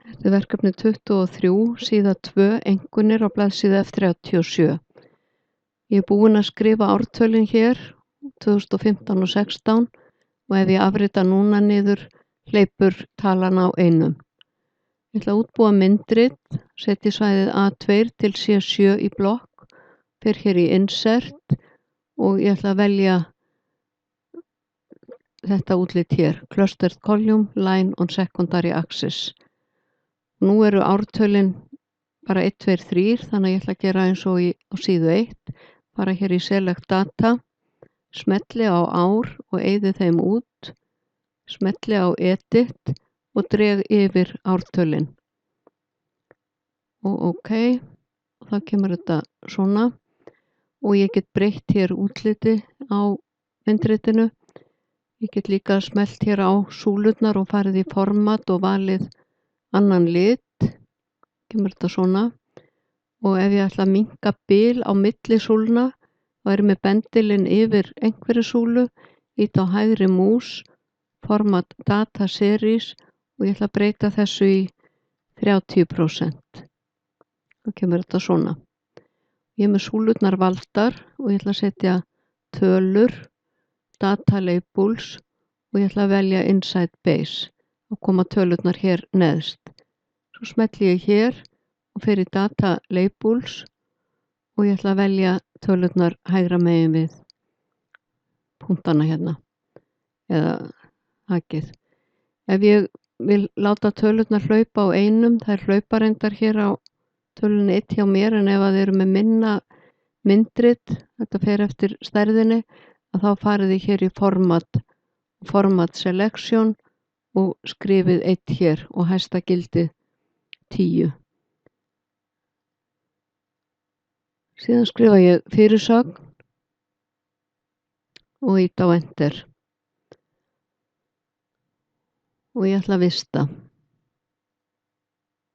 Þetta er verkefni 23, síða 2, einkunnir á blaðsíðu F37. Ég er búin að skrifa ártölin hér 2015 og 16 og ef ég afrita núna niður hleypur talan á einum. Ég ætla að útbúa myndrit, setja svæðið A2 til C7 í blokk, fer hér í Insert og ég ætla að velja þetta útlit hér, Clustered Column, Line on Secondary Axis. Nú eru ártölin bara 1, 2, 3, þannig að ég ætla að gera eins og á síðu 1, fara hér í Select Data, smelli á ár og eyði þeim út, smelli á Edit og dreg yfir ártölin. Og OK, þá kemur þetta svona og ég get breytt hér útliti á myndritinu. Ég get líka smellt hér á súlurnar og farið í format og valið annan lit, kemur þetta svona. Og ef ég ætla að minnka bil á milli súlna, þá er með bendilinn yfir einhverju súlu, ít á hægri mús, format Data Series og ég ætla að breyta þessu í 30%. Þá kemur þetta svona. Ég er með súlurnar valdar og ég ætla að setja tölur, Data Labels og ég ætla að velja Inside Base og koma tölurnar hér neðst. Svo smelli ég hér og fer í Data Labels og ég ætla að velja tölurnar hægra megin við punktana hérna eða hakið. Ef ég vil láta tölurnar hlaupa á einum, þær hlaupa reyndar hér á tölunni 1 hjá mér, en ef að þeir eru með minna myndrit, þetta fer eftir stærðinni, að þá farið þið hér í Format Selection og skrifið 1 hér og hæsta gildi 10. Síðan skrifa ég fyrirsögn og ít á Enter. Og ég ætla að vista.